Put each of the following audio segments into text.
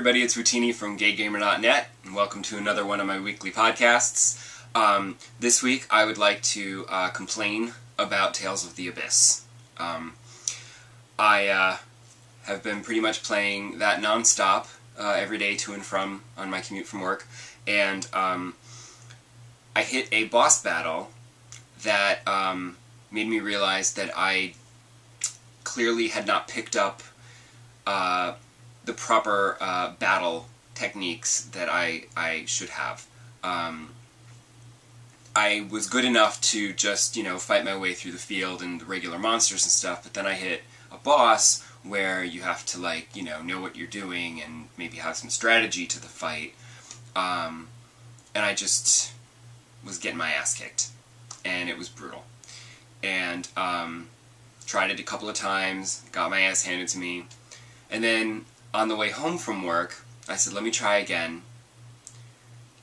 everybody, it's Wootini from GayGamer.net, and welcome to another one of my weekly podcasts. This week I would like to complain about Tales of the Abyss. I have been pretty much playing that non-stop every day to and from on my commute from work, and I hit a boss battle that made me realize that I clearly had not picked up the proper battle techniques that I should have. I was good enough to just, fight my way through the field and the regular monsters and stuff, but then I hit a boss where you have to, know what you're doing and maybe have some strategy to the fight. And I just was getting my ass kicked. And it was brutal. And tried it a couple of times, got my ass handed to me, and then on the way home from work, I said, let me try again,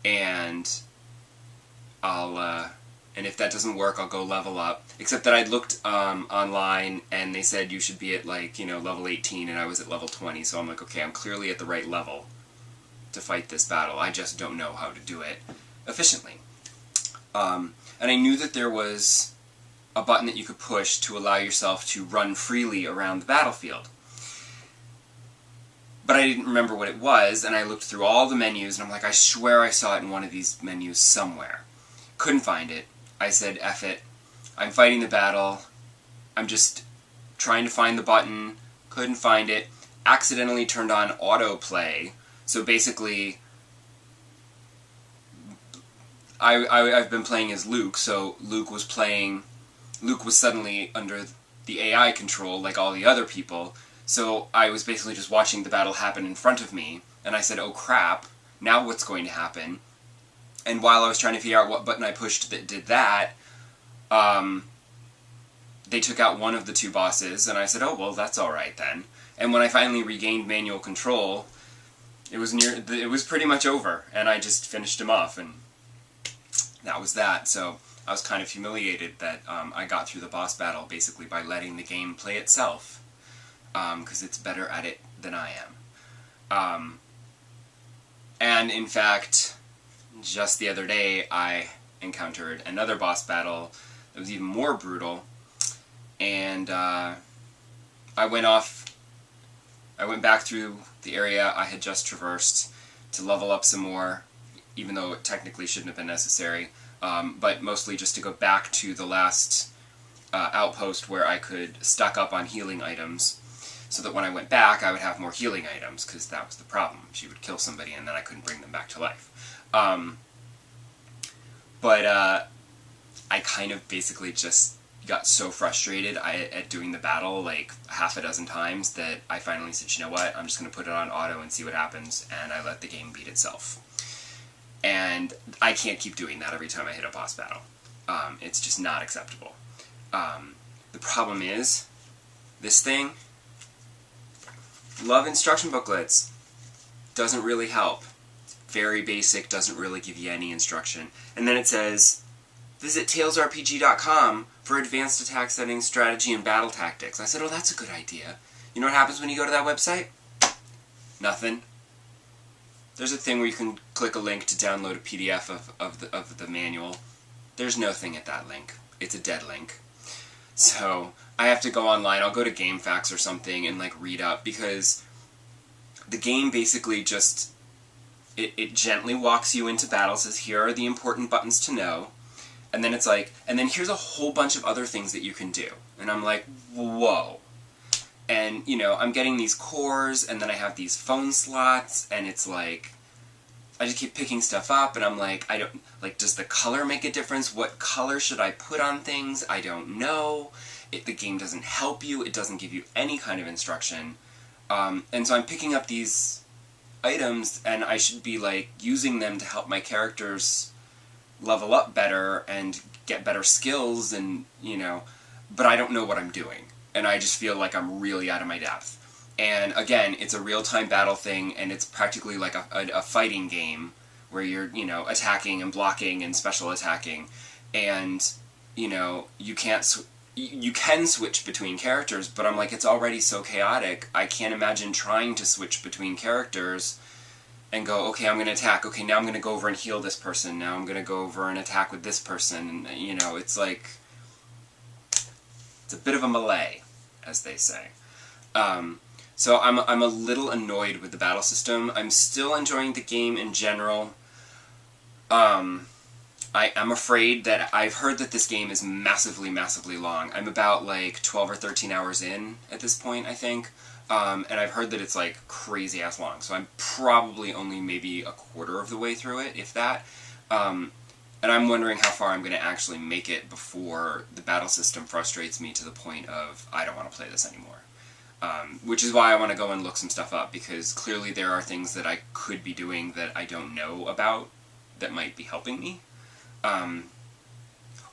and and if that doesn't work, I'll go level up. Except that I'd looked online, and they said you should be at, level 18, and I was at level 20, so I'm like, okay, I'm clearly at the right level to fight this battle. I just don't know how to do it efficiently. And I knew that there was a button that you could push to allow yourself to run freely around the battlefield. But I didn't remember what it was, and I looked through all the menus, and I'm like, I swear I saw it in one of these menus somewhere. Couldn't find it. I said, F it. I'm fighting the battle. I'm just trying to find the button. Couldn't find it. Accidentally turned on autoplay. So basically, I've been playing as Luke, so Luke was suddenly under the AI control like all the other people. So I was basically just watching the battle happen in front of me, and I said, oh crap, now what's going to happen? And while I was trying to figure out what button I pushed that did that, they took out one of the two bosses, and I said, oh, well, that's alright then. And when I finally regained manual control, it was pretty much over, and I just finished him off, and that was that. So I was kind of humiliated that I got through the boss battle basically by letting the game play itself. Because it's better at it than I am. And in fact, just the other day, I encountered another boss battle that was even more brutal, and I went back through the area I had just traversed to level up some more, even though it technically shouldn't have been necessary, but mostly just to go back to the last outpost where I could stock up on healing items, so that when I went back, I would have more healing items, because that was the problem. She would kill somebody, and then I couldn't bring them back to life. But I kind of basically just got so frustrated at doing the battle, like half a dozen times, that I finally said, you know what, I'm just going to put it on auto and see what happens, and I let the game beat itself. And I can't keep doing that every time I hit a boss battle. It's just not acceptable. The problem is, this thing, love instruction booklets. Doesn't really help. Very basic, doesn't really give you any instruction. And then it says, visit talesrpg.com for advanced attack settings, strategy, and battle tactics. I said, oh, that's a good idea. You know what happens when you go to that website? Nothing. There's a thing where you can click a link to download a PDF of the manual. There's no thing at that link. It's a dead link. So I have to go online. I'll go to GameFAQs or something and read up, because the game basically just it gently walks you into battle, says here are the important buttons to know, and then it's and then here's a whole bunch of other things that you can do, and I'm like, whoa. And I'm getting these cores, and then I have these phone slots, and it's I just keep picking stuff up, and I'm like, I don't, does the color make a difference? What color should I put on things? I don't know. The game doesn't help you. It doesn't give you any kind of instruction. And so I'm picking up these items, and I should be, using them to help my characters level up better and get better skills, and, but I don't know what I'm doing. And I just feel like I'm really out of my depth. And again, it's a real-time battle thing, and it's practically like a fighting game where you're, attacking and blocking and special attacking, and, you can't you can switch between characters, but I'm like, it's already so chaotic, I can't imagine trying to switch between characters and go, okay, I'm going to attack. Okay, now I'm going to go over and heal this person. Now I'm going to go over and attack with this person. And, you know, it's like, it's a bit of a melee, as they say. So I'm a little annoyed with the battle system. I'm still enjoying the game in general. I'm afraid that I've heard that this game is massively, massively long. I'm about like 12 or 13 hours in at this point, I think. And I've heard that it's like crazy-ass long, so I'm probably only maybe a quarter of the way through it, if that. And I'm wondering how far I'm going to actually make it before the battle system frustrates me to the point of, I don't want to play this anymore. Which is why I want to go and look some stuff up, because clearly there are things that I could be doing that I don't know about that might be helping me.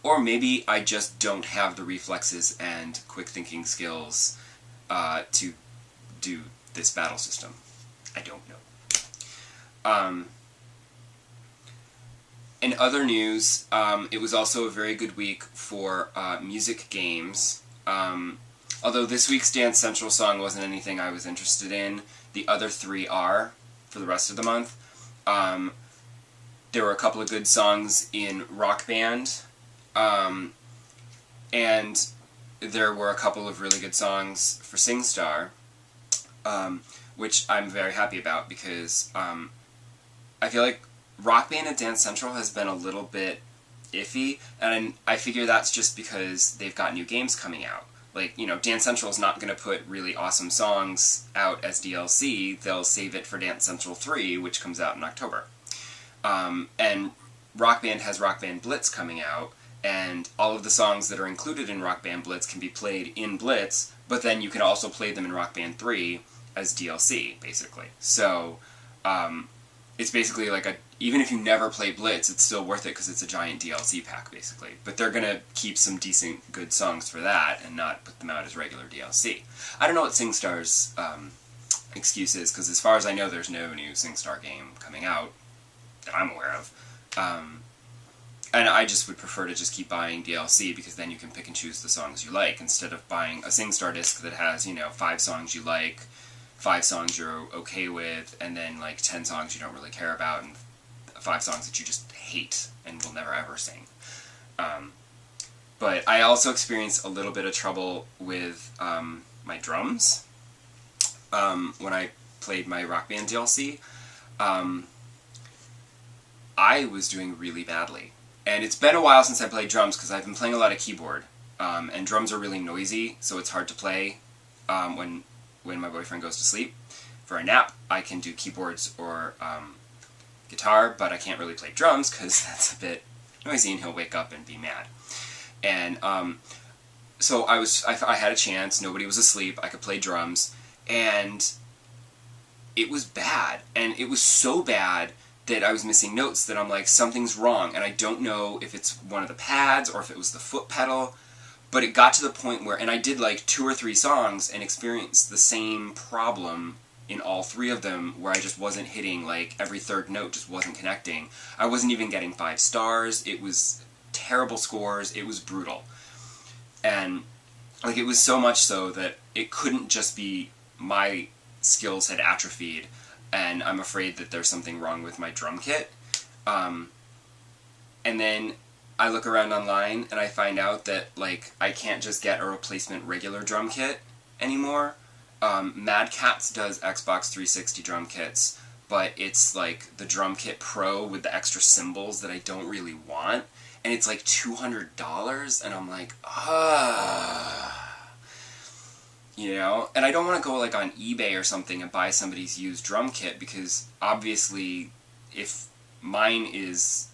Or maybe I just don't have the reflexes and quick thinking skills to do this battle system. I don't know. In other news, it was also a very good week for music games. Although this week's Dance Central song wasn't anything I was interested in, the other three are, for the rest of the month. There were a couple of good songs in Rock Band, and there were a couple of really good songs for SingStar, which I'm very happy about, because I feel like Rock Band and Dance Central has been a little bit iffy, and I figure that's just because they've got new games coming out. Like, you know, Dance Central is not going to put really awesome songs out as DLC. They'll save it for Dance Central 3, which comes out in October. And Rock Band has Rock Band Blitz coming out, and all of the songs that are included in Rock Band Blitz can be played in Blitz, but then you can also play them in Rock Band 3 as DLC, basically. So, it's basically like even if you never play Blitz, it's still worth it because it's a giant DLC pack, basically. But they're going to keep some decent, good songs for that and not put them out as regular DLC. I don't know what SingStar's excuse is, because as far as I know, there's no new SingStar game coming out that I'm aware of. And I just would prefer to just keep buying DLC, because then you can pick and choose the songs you like, instead of buying a SingStar disc that has, you know, 5 songs you like, 5 songs you're okay with, and then like 10 songs you don't really care about, and 5 songs that you just hate and will never ever sing. But I also experienced a little bit of trouble with my drums when I played my Rock Band DLC. I was doing really badly. And it's been a while since I played drums, because I've been playing a lot of keyboard. And drums are really noisy, so it's hard to play when my boyfriend goes to sleep. For a nap, I can do keyboards or guitar, but I can't really play drums because that's a bit noisy and he'll wake up and be mad. And so I had a chance, nobody was asleep, I could play drums, and it was bad. And it was so bad that I was missing notes that I'm like, something's wrong, and I don't know if it's one of the pads or if it was the foot pedal. But it got to the point where, and I did like 2 or 3 songs and experienced the same problem in all 3 of them, where I just wasn't hitting, like, every 3rd note just wasn't connecting. I wasn't even getting 5 stars, it was terrible scores, it was brutal. And, like, it was so much so that it couldn't just be my skills had atrophied, and I'm afraid that there's something wrong with my drum kit. And then I look around online and I find out that, like, I can't just get a replacement regular drum kit anymore. Mad Catz does Xbox 360 drum kits, but it's like the drum kit Pro with the extra cymbals that I don't really want, and it's like $200, and I'm like, you know? And I don't want to go like on eBay or something and buy somebody's used drum kit, because obviously if mine is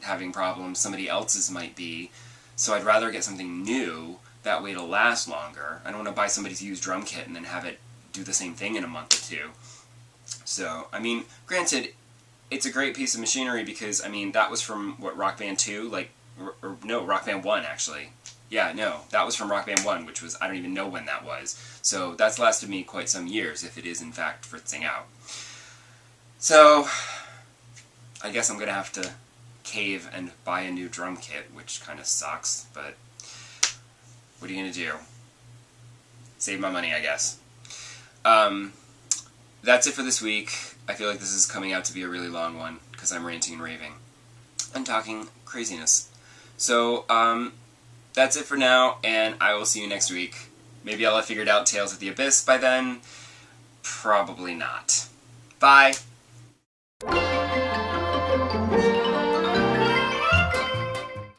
having problems, somebody else's might be, so I'd rather get something new. That way it'll last longer. I don't want to buy somebody's used drum kit and then have it do the same thing in a month or 2. So, I mean, granted, it's a great piece of machinery, because, I mean, that was from, what, Rock Band 2? Like, or no, Rock Band 1, actually. Yeah, no, that was from Rock Band 1, which was, I don't even know when that was. So, that's lasted me quite some years, if it is, in fact, fritzing out. So, I guess I'm going to have to cave and buy a new drum kit, which kind of sucks, but what are you going to do? Save my money, I guess. that's it for this week. I feel like this is coming out to be a really long one, because I'm ranting and raving. And talking craziness. So, that's it for now, and I will see you next week. Maybe I'll have figured out Tales of the Abyss by then. Probably not. Bye!